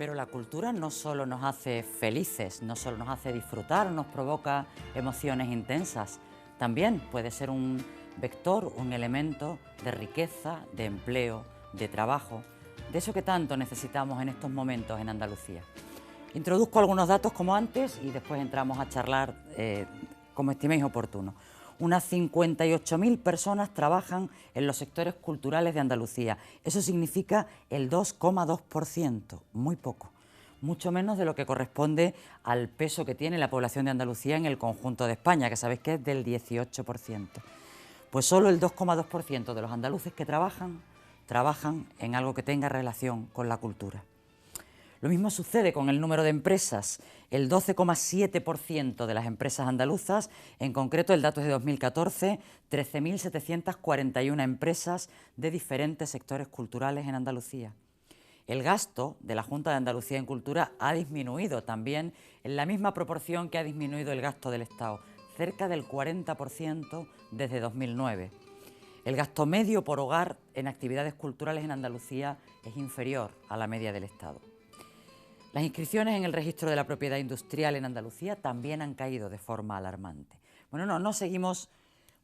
Pero la cultura no solo nos hace felices, no solo nos hace disfrutar, nos provoca emociones intensas, también puede ser un vector, un elemento de riqueza, de empleo, de trabajo, de eso que tanto necesitamos en estos momentos en Andalucía. Introduzco algunos datos como antes y después entramos a charlar como estiméis oportuno. Unas 58.000 personas trabajan en los sectores culturales de Andalucía. Eso significa el 2,2%, muy poco, mucho menos de lo que corresponde al peso que tiene la población de Andalucía en el conjunto de España, que sabéis que es del 18%. Pues solo el 2,2% de los andaluces que trabajan en algo que tenga relación con la cultura. Lo mismo sucede con el número de empresas. El 12,7% de las empresas andaluzas, en concreto el dato es de 2014, 13.741 empresas de diferentes sectores culturales en Andalucía. El gasto de la Junta de Andalucía en Cultura ha disminuido también en la misma proporción que ha disminuido el gasto del Estado, cerca del 40% desde 2009. El gasto medio por hogar en actividades culturales en Andalucía es inferior a la media del Estado. Las inscripciones en el registro de la propiedad industrial en Andalucía también han caído de forma alarmante. Bueno, no seguimos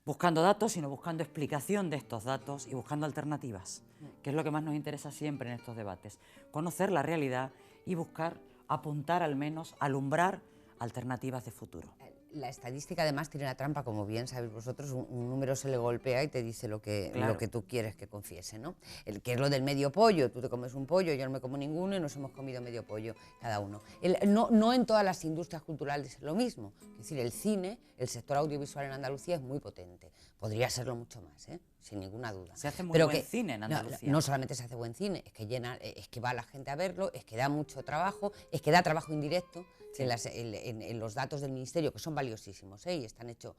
buscando datos, sino buscando explicación de estos datos y buscando alternativas, que es lo que más nos interesa siempre en estos debates. Conocer la realidad y buscar, apuntar al menos, alumbrar alternativas de futuro. La estadística además tiene la trampa, como bien sabéis vosotros, un número se le golpea y te dice lo que tú quieres que confiese, ¿no? Que es lo del medio pollo, tú te comes un pollo, yo no me como ninguno y nos hemos comido medio pollo cada uno. No en todas las industrias culturales es lo mismo, es decir, el cine, el sector audiovisual en Andalucía es muy potente, podría serlo mucho más, sin ninguna duda. Se hace muy buen cine en Andalucía. No solamente se hace buen cine, es que va la gente a verlo, es que da mucho trabajo, es que da trabajo indirecto. Sí. En los datos del Ministerio, que son valiosísimos y están hechos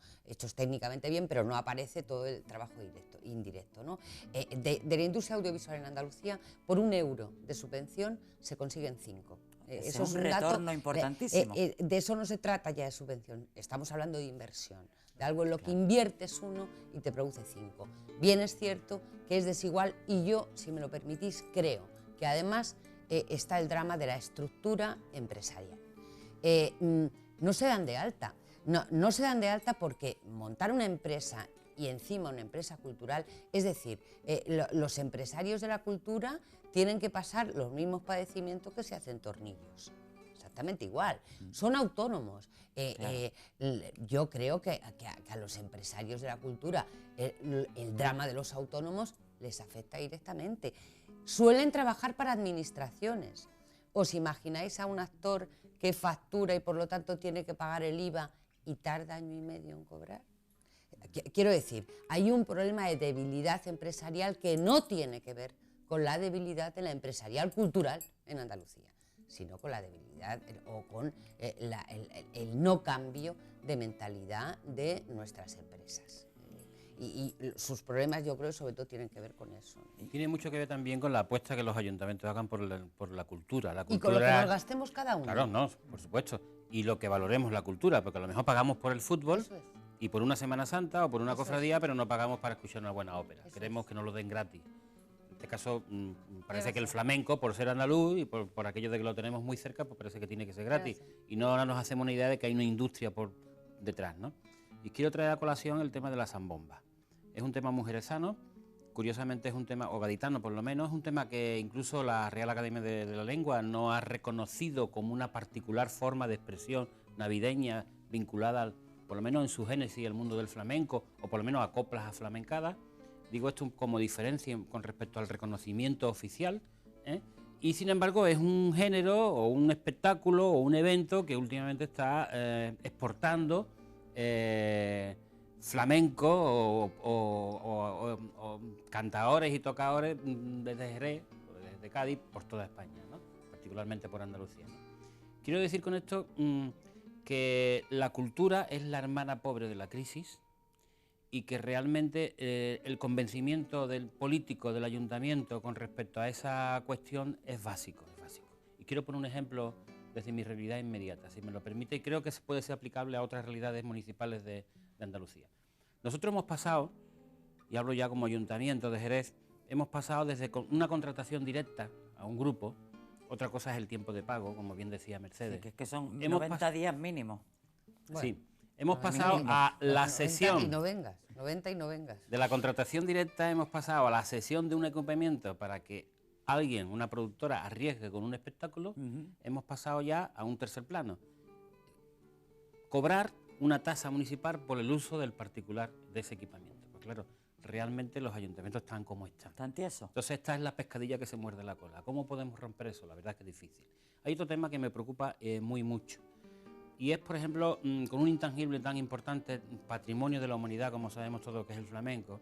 técnicamente bien, pero no aparece todo el trabajo indirecto, ¿no? De la industria audiovisual en Andalucía, por 1 euro de subvención se consiguen 5. Eso es un retorno importantísimo. De eso no se trata ya de subvención, estamos hablando de inversión, de algo en lo que inviertes 1 y te produce 5. Bien es cierto que es desigual y yo, si me lo permitís, creo que además está el drama de la estructura empresarial. No se dan de alta, no se dan de alta porque montar una empresa y encima una empresa cultural, es decir, los empresarios de la cultura tienen que pasar los mismos padecimientos que se hacen tornillos, exactamente igual, son autónomos. Claro. Yo creo que a los empresarios de la cultura el drama de los autónomos les afecta directamente. Suelen trabajar para administraciones. ¿Os imagináis a un actor que factura y por lo tanto tiene que pagar el IVA y tarda 1 año y medio en cobrar? Quiero decir, hay un problema de debilidad empresarial que no tiene que ver con la debilidad de la empresarial cultural en Andalucía, sino con la debilidad o con el no cambio de mentalidad de nuestras empresas. Y sus problemas, yo creo, sobre todo tienen que ver con eso. Tiene mucho que ver también con la apuesta que los ayuntamientos hagan por la cultura. Y con lo que nos gastemos cada uno. Claro, no, por supuesto. Y lo que valoremos la cultura, porque a lo mejor pagamos por el fútbol y por una Semana Santa o por una cofradía, pero no pagamos para escuchar una buena ópera. Queremos que nos lo den gratis. En este caso, parece que el flamenco, por ser andaluz y por aquello de que lo tenemos muy cerca, pues parece que tiene que ser gratis. Y no ahora nos hacemos una idea de que hay una industria por detrás, ¿no? Y quiero traer a colación el tema de la zambomba. Es un tema muy jerezano, curiosamente es un tema, o gaditano por lo menos, es un tema que incluso la Real Academia de la Lengua no ha reconocido como una particular forma de expresión navideña vinculada, por lo menos en su génesis, al mundo del flamenco, o por lo menos a coplas aflamencadas. Digo esto como diferencia con respecto al reconocimiento oficial, y sin embargo es un género o un espectáculo o un evento que últimamente está exportando flamenco o cantadores y tocadores desde Jerez, desde Cádiz, por toda España, ¿no? Particularmente por Andalucía, ¿no? Quiero decir con esto que la cultura es la hermana pobre de la crisis y que realmente el convencimiento del político, del ayuntamiento con respecto a esa cuestión es básico. Y quiero poner un ejemplo desde mi realidad inmediata, si me lo permite, y creo que puede ser aplicable a otras realidades municipales de Andalucía. Nosotros hemos pasado, y hablo ya como ayuntamiento de Jerez, hemos pasado desde una contratación directa a un grupo Otra cosa es el tiempo de pago, como bien decía Mercedes. Sí, que son Hemos 90 días mínimo. Bueno, sí, hemos pasado a la 90 sesión y no vengas, 90 y no vengas. de la contratación directa, hemos pasado a la sesión de un equipamiento para que alguien, una productora, arriesgue con un espectáculo. Hemos pasado ya a un tercer plano. Cobrar una tasa municipal por el uso del particular de ese equipamiento. Pues claro, realmente los ayuntamientos están como están. ¿Tan tieso? Entonces esta es la pescadilla que se muerde la cola. ¿Cómo podemos romper eso? La verdad es que es difícil. Hay otro tema que me preocupa mucho. Y es, por ejemplo, con un intangible tan importante, patrimonio de la humanidad, como sabemos todos que es el flamenco,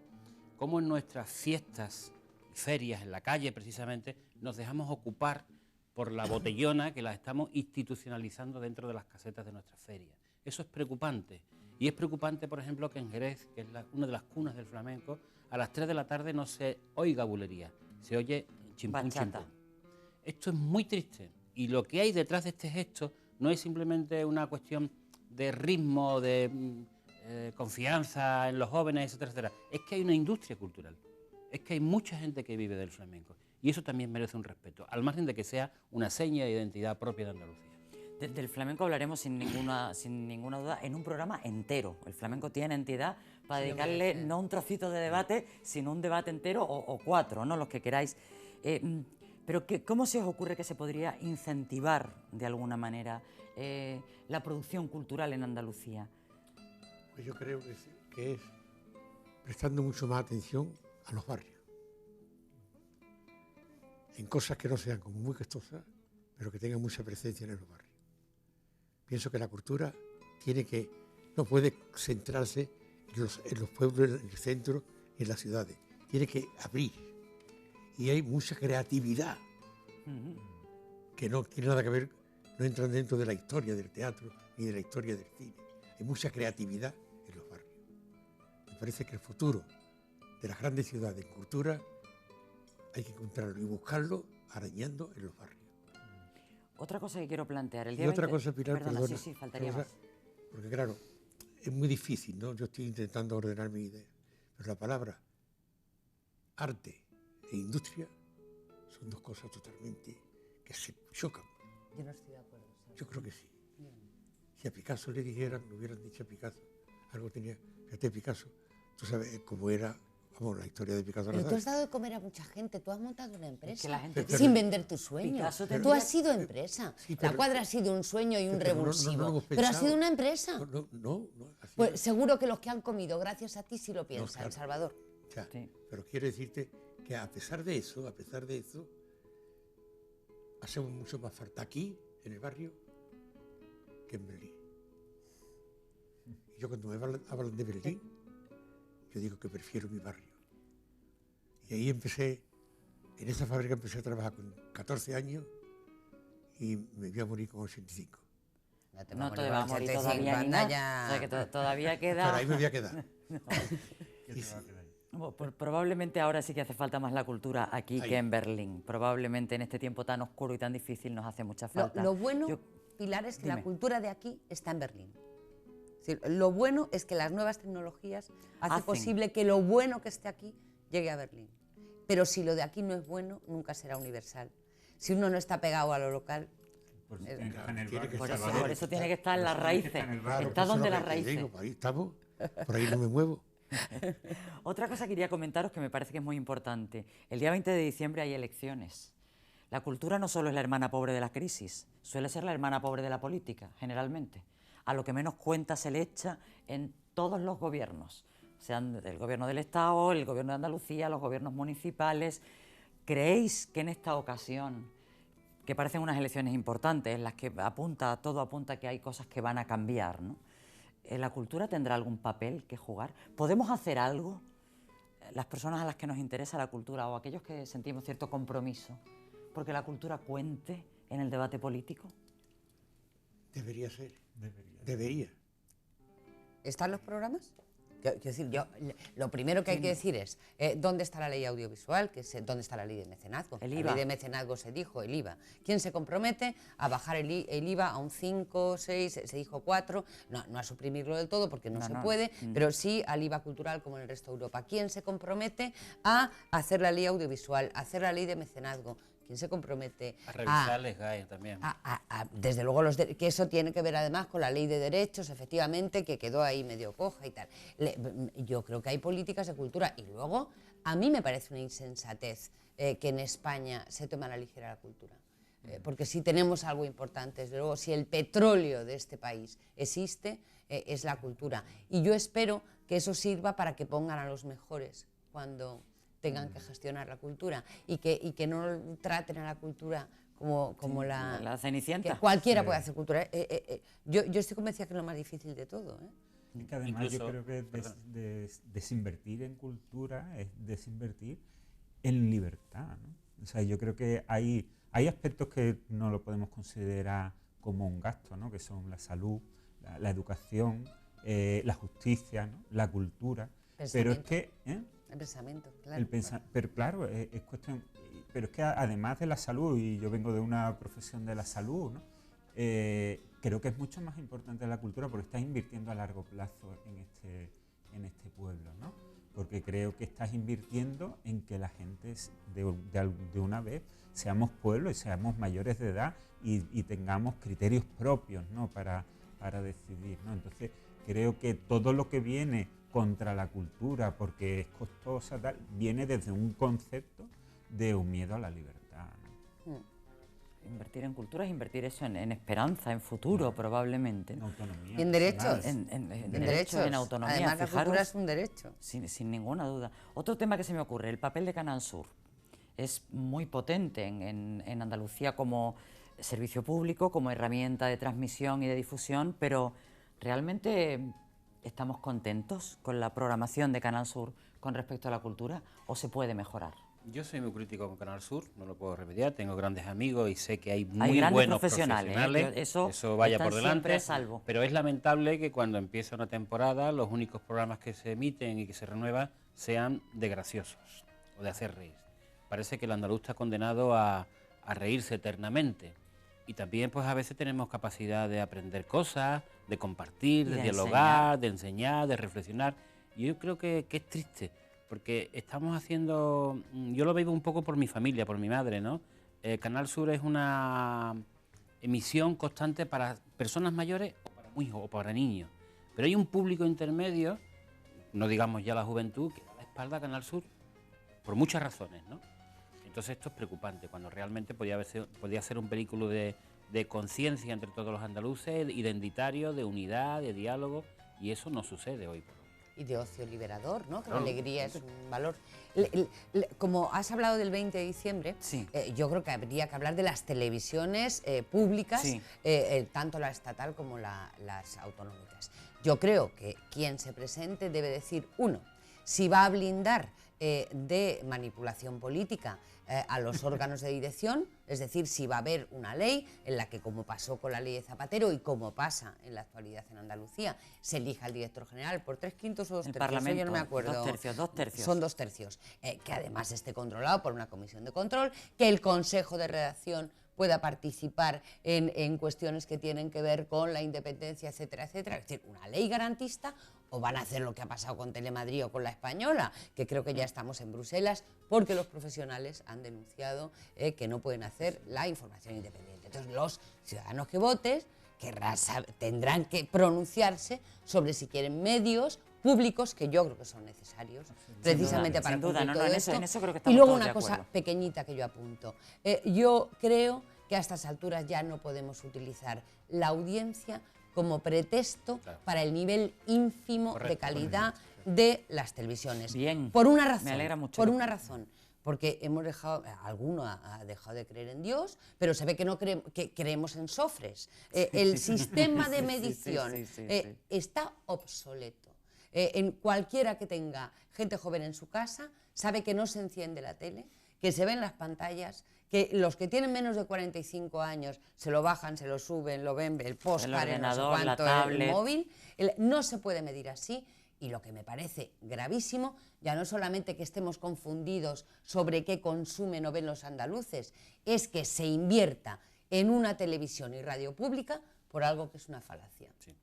cómo en nuestras fiestas y ferias, en la calle precisamente, nos dejamos ocupar por la botellona que la estamos institucionalizando dentro de las casetas de nuestras ferias. Eso es preocupante. Y es preocupante, por ejemplo, que en Jerez, que es una de las cunas del flamenco, a las 3 de la tarde no se oiga bulería, se oye chimpún Bachata. chimpún. Esto es muy triste. Y lo que hay detrás de este gesto no es simplemente una cuestión de ritmo, de confianza en los jóvenes, etcétera, etcétera. Es que hay una industria cultural. Es que hay mucha gente que vive del flamenco. Y eso también merece un respeto, al margen de que sea una seña de identidad propia de Andalucía. Del flamenco hablaremos sin ninguna duda en un programa entero. El flamenco tiene entidad para dedicarle no un trocito de debate, sino un debate entero o 4, ¿no? Los que queráis. Pero ¿cómo se os ocurre que se podría incentivar de alguna manera la producción cultural en Andalucía? Pues yo creo que es prestando mucho más atención a los barrios. En cosas que no sean como muy costosas, pero que tengan mucha presencia en los barrios. Pienso que la cultura no puede centrarse en los pueblos, en el centro, en las ciudades. Tiene que abrir. Y hay mucha creatividad que no tiene nada que ver, no entran dentro de la historia del teatro ni de la historia del cine. Hay mucha creatividad en los barrios. Me parece que el futuro de las grandes ciudades en cultura hay que encontrarlo y buscarlo arañando en los barrios. Otra cosa que quiero plantear. El Y día otra 20 cosa, Pilar, perdona, perdona. sí, faltaría más. Porque claro, es muy difícil, ¿no? Yo estoy intentando ordenar mi idea. Pero la palabra arte e industria son dos cosas totalmente que se chocan. Yo no estoy de acuerdo. ¿Sabes? Yo creo que sí. Si a Picasso le hubieran dicho a Picasso, algo tenía, fíjate Picasso, tú sabes cómo era, vamos, la historia de Picasso. Pero la tú has sabes. dado de comer a mucha gente, tú has montado una empresa que la gente sin vender tu sueño. Picasso Tú tendría- has sido empresa. Sí, La pero- cuadra ha sido un sueño y un pero no lo revulsivo. hemos Pero ha pensado. sido una empresa. No, así Pues no. seguro que los que han comido gracias a ti sí lo piensan, claro. Salvador. Ya, Sí. pero quiero decirte que a pesar de eso, hacemos mucho más falta aquí, en el barrio, que en Berlín. Y yo cuando me hablan de Berlín, yo digo que prefiero mi barrio. Y ahí en esa fábrica empecé a trabajar con 14 años y me voy a morir con 85. No te va a morir todavía ni nada. O sea, que todavía queda... Pero ahí me voy a quedar. Probablemente ahora sí que hace falta más la cultura aquí Ahí. que en Berlín. Probablemente en este tiempo tan oscuro y tan difícil nos hace mucha falta. Lo bueno, Yo- Pilar, es que dime. la cultura de aquí está en Berlín. Es decir, lo bueno es que las nuevas tecnologías hacen Hacen. posible que lo bueno que esté aquí llegue a Berlín. Pero si lo de aquí no es bueno, nunca será universal. Si uno no está pegado a lo local, Pues tiene que estar en el Tiene barrio, que por, estar- eso, Salvador. por eso tiene que estar en las raíces. en el barrio, Está Eso es donde lo las que te raíces. digo, ahí estamos, por ahí no me muevo. Otra cosa que quería comentaros que me parece que es muy importante. El día 20 de diciembre hay elecciones. La cultura no solo es la hermana pobre de la crisis, suele ser la hermana pobre de la política, generalmente. A lo que menos cuenta se le echa en todos los gobiernos, sean el gobierno del Estado, el gobierno de Andalucía, los gobiernos municipales. ¿Creéis que en esta ocasión, que parecen unas elecciones importantes, en las que todo apunta que hay cosas que van a cambiar, ¿no? ¿La cultura tendrá algún papel que jugar? ¿Podemos hacer algo, las personas a las que nos interesa la cultura o aquellos que sentimos cierto compromiso, porque la cultura cuente en el debate político? Debería ser. Debería. ¿están los programas? Quiero decir, lo primero que hay que decir es ¿dónde está la ley audiovisual? ¿Dónde está la ley de mecenazgo? El La IVA. ley de mecenazgo se dijo, el IVA. ¿Quién se compromete a bajar el IVA a un 5, 6, se dijo 4? No a suprimirlo del todo porque no se puede, pero sí al IVA cultural como en el resto de Europa. ¿Quién se compromete a hacer la ley audiovisual, a hacer la ley de mecenazgo? ¿Quién se compromete A revisarles GAE también. desde luego, que eso tiene que ver además con la ley de derechos, efectivamente, que quedó ahí medio coja y tal. Yo creo que hay políticas de cultura. Y luego, a mí me parece una insensatez que en España se tome a la ligera la cultura. Porque si tenemos algo importante, desde luego, si el petróleo de este país existe, es la cultura. Y yo espero que eso sirva para que pongan a los mejores cuando tengan que gestionar la cultura y que no traten a la cultura como la Cenicienta. Que cualquiera puede hacer cultura. Yo estoy convencida que es lo más difícil de todo. Es que además yo creo que desinvertir en cultura es desinvertir en libertad, ¿no? O sea, yo creo que hay aspectos que no lo podemos considerar como un gasto, ¿no? Que son la salud, la educación, la justicia, ¿no? La cultura. Pero es que... El pensamiento, claro. Pero claro, es cuestión... Pero es que además de la salud, y yo vengo de una profesión de la salud, ¿no? Creo que es mucho más importante la cultura porque estás invirtiendo a largo plazo en este pueblo, ¿no? Porque creo que estás invirtiendo en que la gente de una vez seamos pueblo y seamos mayores de edad y tengamos criterios propios, ¿no? para decidir, ¿no? Entonces creo que todo lo que viene contra la cultura porque es costosa, tal, viene desde un concepto de un miedo a la libertad, ¿no? Invertir en cultura es invertir eso en esperanza, en futuro, probablemente. En autonomía. Y en derechos. En derechos, en autonomía. Además, la Fijaros, cultura es un derecho. Sin ninguna duda. Otro tema que se me ocurre, el papel de Canal Sur. Es muy potente en Andalucía como servicio público, como herramienta de transmisión y de difusión, pero realmente ¿estamos contentos con la programación de Canal Sur con respecto a la cultura o se puede mejorar? Yo soy muy crítico con Canal Sur, no lo puedo remediar, tengo grandes amigos y sé que hay Hay grandes buenos profesionales, eso vaya por delante, siempre a salvo. Pero es lamentable que cuando empieza una temporada los únicos programas que se emiten y que se renuevan sean de graciosos o de hacer reír. Parece que el andaluz está condenado a reírse eternamente y también pues a veces tenemos capacidad de aprender cosas, de compartir, de dialogar, de enseñar, de reflexionar. Y yo creo que es triste. Porque estamos haciendo, yo lo vivo un poco por mi familia, por mi madre, ¿no? Canal Sur es una emisión constante para personas mayores o para niños. Pero hay un público intermedio, no digamos ya la juventud, que da la espalda a Canal Sur por muchas razones, ¿no? Entonces esto es preocupante, cuando realmente podía ser un vehículo de conciencia entre todos los andaluces, identitario, de unidad, de diálogo, y eso no sucede hoy por hoy. Y de ocio liberador, ¿no? Que la alegría es un valor. Como has hablado del 20 de diciembre, sí. Yo creo que habría que hablar de las televisiones públicas, sí. Tanto la estatal como las autonómicas. Yo creo que quien se presente debe decir, uno, si va a blindar de manipulación política a los órganos de dirección, es decir, si va a haber una ley en la que, como pasó con la ley de Zapatero y como pasa en la actualidad en Andalucía, se elija al director general por 3/5 o 2/3, Parlamento, yo no me acuerdo. 2/3. Son 2/3, que además esté controlado por una comisión de control, que el consejo de redacción pueda participar en cuestiones que tienen que ver con la independencia, etcétera, etcétera. Es decir, una ley garantista, o van a hacer lo que ha pasado con Telemadrid o con La Española, que creo que ya estamos en Bruselas, porque los profesionales han denunciado que no pueden hacer la información independiente. Entonces, los ciudadanos que voten tendrán que pronunciarse sobre si quieren medios públicos, que yo creo que son necesarios, precisamente para cumplir todo esto. En eso creo que y estamos luego todos una de cosa acuerdo. pequeñita que yo apunto. Yo creo que a estas alturas ya no podemos utilizar la audiencia como pretexto para el nivel ínfimo de calidad de las televisiones. Bien, por una razón. me alegra mucho. Por una razón. Porque hemos dejado, alguno ha dejado de creer en Dios, pero se ve que no que creemos en sofres. El sistema de medición está obsoleto. En cualquiera que tenga gente joven en su casa sabe que no se enciende la tele, que se ven las pantallas, que los que tienen menos de 45 años se lo bajan, se lo suben, lo ven, el postcard, el no sé ordenador, cuánto, la tablet. el móvil. No se puede medir así. Y lo que me parece gravísimo, ya no solamente que estemos confundidos sobre qué consumen o ven los andaluces, es que se invierta en una televisión y radio pública por algo que es una falacia. Sí.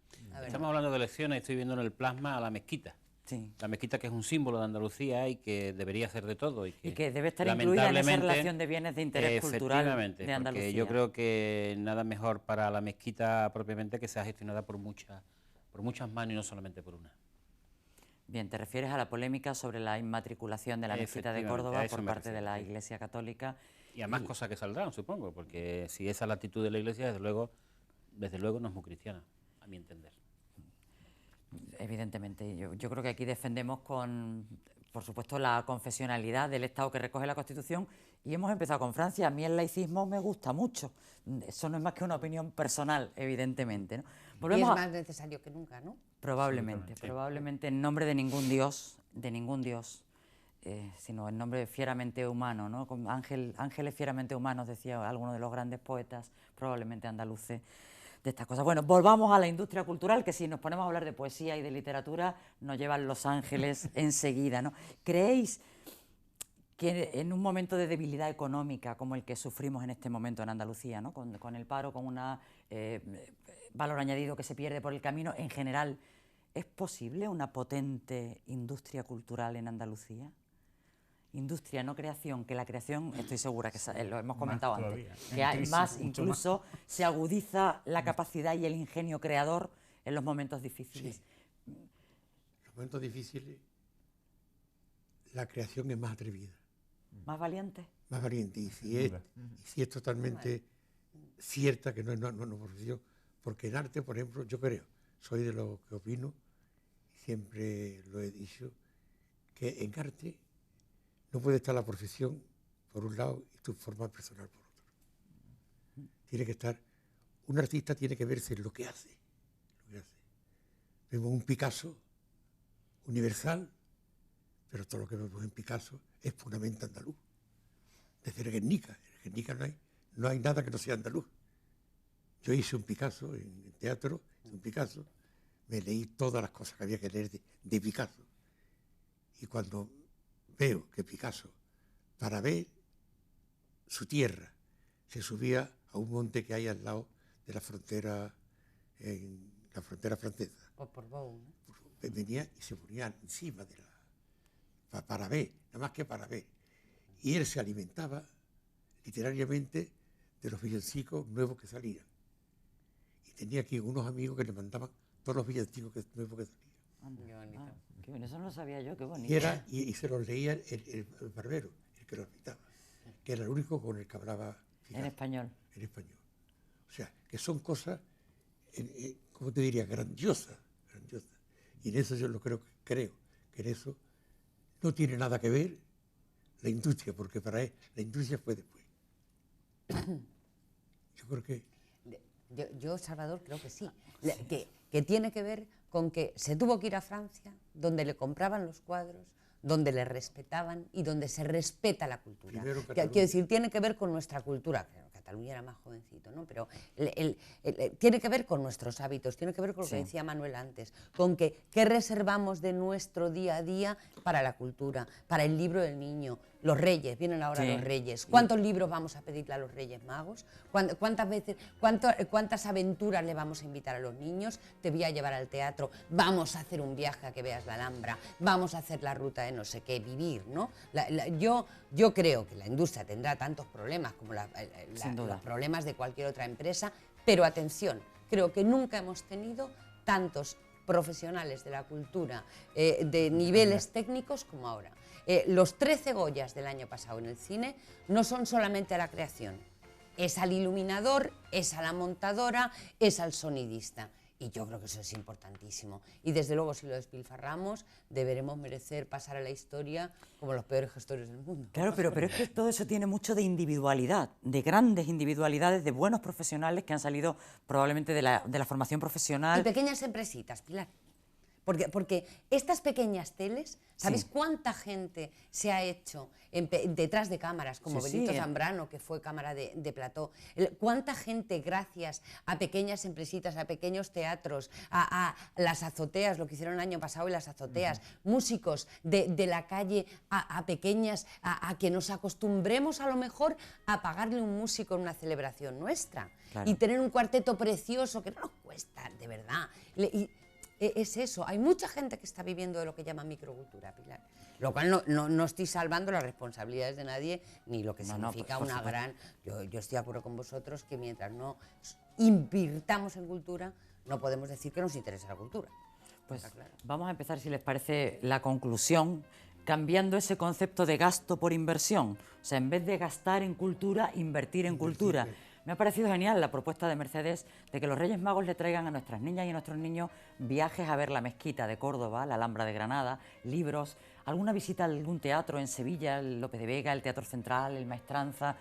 Estamos hablando de elecciones, estoy viendo en el plasma a la mezquita. Sí. La mezquita, que es un símbolo de Andalucía y que debería ser de todo. Y que debe estar incluida en esa lamentablemente, relación de bienes de interés cultural de Andalucía. Porque yo creo que nada mejor para la mezquita propiamente que sea gestionada por muchas manos y no solamente por una. Bien, te refieres a la polémica sobre la inmatriculación de la mezquita de Córdoba por parte de la Iglesia Católica. Y a más cosas que saldrán, supongo, porque si esa es la actitud de la Iglesia, desde luego no es muy cristiana, a mi entender. Evidentemente, yo creo que aquí defendemos por supuesto, la confesionalidad del Estado que recoge la Constitución, y hemos empezado con Francia. A mí el laicismo me gusta mucho. Eso no es más que una opinión personal, evidentemente, ¿no? Y es más necesario que nunca, ¿no? Probablemente en nombre de ningún Dios, sino en nombre fieramente humano, ¿no? Con ángeles fieramente humanos, decía alguno de los grandes poetas, probablemente andaluces, de estas cosas. Bueno, volvamos a la industria cultural, que si nos ponemos a hablar de poesía y de literatura, nos llevan los ángeles enseguida, ¿no? ¿Creéis que en un momento de debilidad económica como el que sufrimos en este momento en Andalucía, ¿no? con el paro, con un valor añadido que se pierde por el camino, en general, ¿es posible una potente industria cultural en Andalucía? Industria, no creación, que la creación, estoy segura que lo hemos comentado antes, que hay más, incluso se agudiza la capacidad y el ingenio creador en los momentos difíciles. Sí. En los momentos difíciles la creación es más atrevida. ¿Más valiente? Más valiente, y si es totalmente cierta, que no es profesión, porque en arte, por ejemplo, yo creo, soy de lo que opino, siempre lo he dicho, que en arte no puede estar la profesión por un lado y tu forma personal por otro. Tiene que estar, un artista tiene que verse en lo que hace. Vemos un Picasso universal, pero todo lo que vemos en Picasso es puramente andaluz. Desde el Guernica no hay nada que no sea andaluz. Yo hice un Picasso en teatro, un Picasso, me leí todas las cosas que había que leer de Picasso. Y cuando veo que Picasso, para ver su tierra, se subía a un monte que hay al lado de la frontera, en la frontera francesa. Por Bou, ¿no? Venía y se ponía encima de para ver, nada más que para ver. Y él se alimentaba literariamente de los villancicos nuevos que salían. Y tenía aquí unos amigos que le mandaban todos los villancicos nuevos que salían. Qué bonito. Qué bueno, eso no lo sabía yo, qué bonito. Y se los leía el barbero, el que los recitaba, que era el único con el que hablaba en español. En español. O sea, que son cosas, ¿cómo te diría? Grandiosas. Y en eso yo creo que en eso no tiene nada que ver la industria, porque para él la industria fue después. Yo creo que... Yo, Salvador, creo que sí. Que tiene que ver con que se tuvo que ir a Francia, donde le compraban los cuadros, donde le respetaban y donde se respeta la cultura. Quiero decir, tiene que ver con nuestra cultura. Cataluña era más jovencito, ¿no? Pero tiene que ver con nuestros hábitos, tiene que ver con lo que decía Manuel antes, con qué reservamos de nuestro día a día para la cultura, para el libro del niño. Los reyes, vienen ahora los reyes. ¿Cuántos libros vamos a pedirle a los Reyes Magos? ¿Cuántas aventuras le vamos a invitar a los niños? Te voy a llevar al teatro, vamos a hacer un viaje a que veas la Alhambra, vamos a hacer la ruta de no sé qué, vivir, ¿no? Yo creo que la industria tendrá tantos problemas como los problemas de cualquier otra empresa, pero atención, creo que nunca hemos tenido tantos profesionales de la cultura de niveles técnicos como ahora. Los 13 Goyas del año pasado en el cine no son solamente a la creación, es al iluminador, es a la montadora, es al sonidista. Y yo creo que eso es importantísimo. Y desde luego, si lo despilfarramos, deberemos merecer pasar a la historia como los peores gestores del mundo. Claro, pero es que todo eso tiene mucho de individualidad, de grandes individualidades, de buenos profesionales que han salido probablemente de la formación profesional. Y pequeñas empresitas, Pilar. Porque estas pequeñas teles, ¿sabéis cuánta gente se ha hecho detrás de cámaras, como Benito Zambrano, que fue cámara de plató? ¿Cuánta gente, gracias a pequeñas empresitas, a pequeños teatros, a las azoteas, lo que hicieron el año pasado en las azoteas, músicos de la calle, a pequeñas, a que nos acostumbremos a lo mejor a pagarle un músico en una celebración nuestra? Claro. Y tener un cuarteto precioso que no nos cuesta, de verdad. es eso. Hay mucha gente que está viviendo de lo que llaman microcultura, Pilar. Lo cual no estoy salvando las responsabilidades de nadie, ni lo que significa por una supuesto. gran... Yo estoy de acuerdo con vosotros que mientras no invirtamos en cultura, no podemos decir que nos interesa la cultura. Pues Está claro. vamos a empezar, si les parece, la conclusión, cambiando ese concepto de gasto por inversión. O sea, en vez de gastar en cultura, invertir en cultura. Me ha parecido genial la propuesta de Mercedes de que los Reyes Magos le traigan a nuestras niñas y a nuestros niños viajes a ver la Mezquita de Córdoba, la Alhambra de Granada, libros, alguna visita a algún teatro en Sevilla, el Lope de Vega, el Teatro Central, el Maestranza.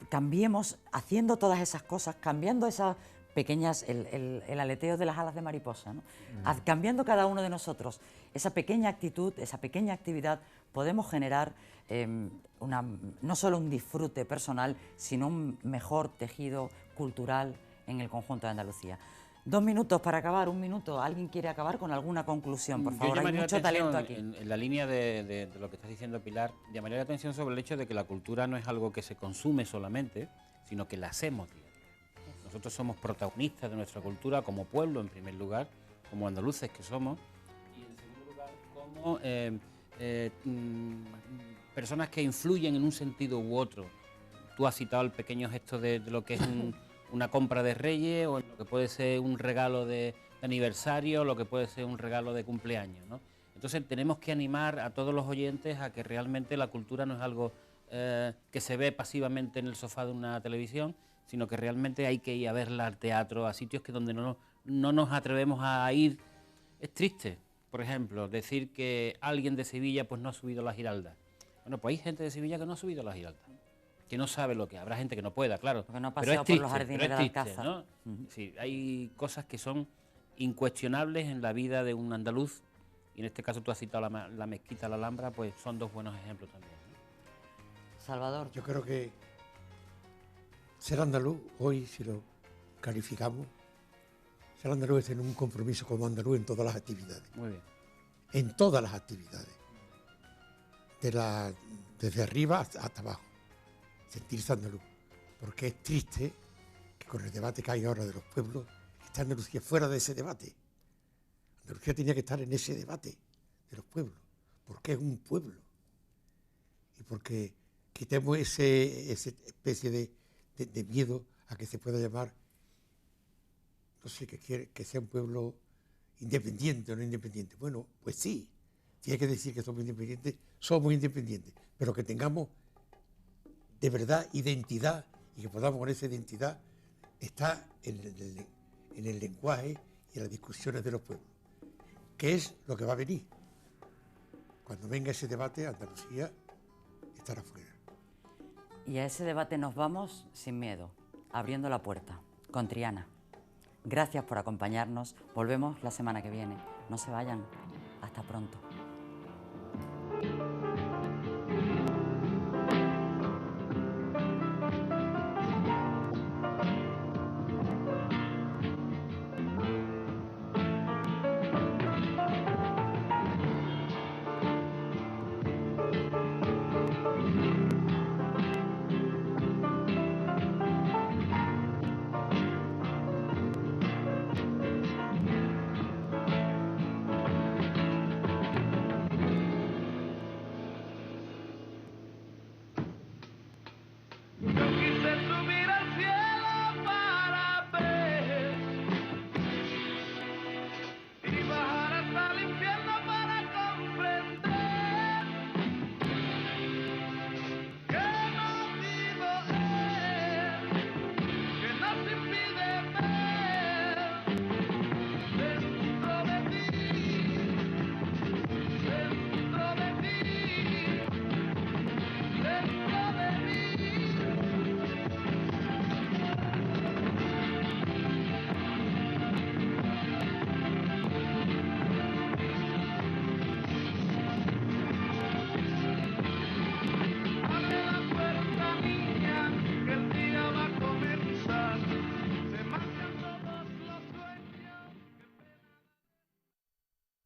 Cambiemos, haciendo todas esas cosas, cambiando esas pequeñas, el aleteo de las alas de mariposa, ¿no? Cambiando cada uno de nosotros esa pequeña actitud, esa pequeña actividad, podemos generar no solo un disfrute personal, sino un mejor tejido cultural en el conjunto de Andalucía. 2 minutos para acabar, 1 minuto. ¿Alguien quiere acabar con alguna conclusión? Por favor, hay llamaría mucho la atención, talento aquí. en la línea de lo que está diciendo Pilar, llamaría la atención sobre el hecho de que la cultura no es algo que se consume solamente, sino que la hacemos diario. Nosotros somos protagonistas de nuestra cultura como pueblo, en primer lugar, como andaluces que somos, y en segundo lugar, como personas que influyen en un sentido u otro. Tú has citado el pequeño gesto de lo que es una compra de Reyes, o lo que puede ser un regalo de aniversario, o lo que puede ser un regalo de cumpleaños, ¿no? Entonces tenemos que animar a todos los oyentes a que realmente la cultura no es algo que se ve pasivamente en el sofá de una televisión, sino que realmente hay que ir a verla al teatro, a sitios que donde no nos atrevemos a ir. Es triste, por ejemplo, decir que alguien de Sevilla pues no ha subido la Giralda. Bueno, pues hay gente de Sevilla que no ha subido la Giralda, que no sabe lo que habrá gente que no pueda, claro. Porque no ha pero paseado es por triste, los jardines pero es del triste, Alcázar. ¿no? Sí, hay cosas que son incuestionables en la vida de un andaluz, y en este caso tú has citado la Mezquita, la Alhambra, pues son dos buenos ejemplos también, ¿no? Salvador. Yo creo que ser andaluz, hoy si lo calificamos, ser andaluz es tener un compromiso como andaluz en todas las actividades. Muy bien. En todas las actividades. Desde arriba hasta abajo. Sentirse andaluz. Porque es triste que con el debate que hay ahora de los pueblos, está Andalucía fuera de ese debate. Andalucía tenía que estar en ese debate de los pueblos. Porque es un pueblo. Y porque quitemos esa especie de miedo a que se pueda llamar, no sé, que sea un pueblo independiente o no independiente. Bueno, pues sí, tiene que decir que somos independientes, pero que tengamos de verdad identidad y que podamos con esa identidad estar en el lenguaje y en las discusiones de los pueblos, que es lo que va a venir. Cuando venga ese debate, Andalucía estará fuera. Y a ese debate nos vamos sin miedo, abriendo la puerta, con Triana. Gracias por acompañarnos. Volvemos la semana que viene. No se vayan. Hasta pronto.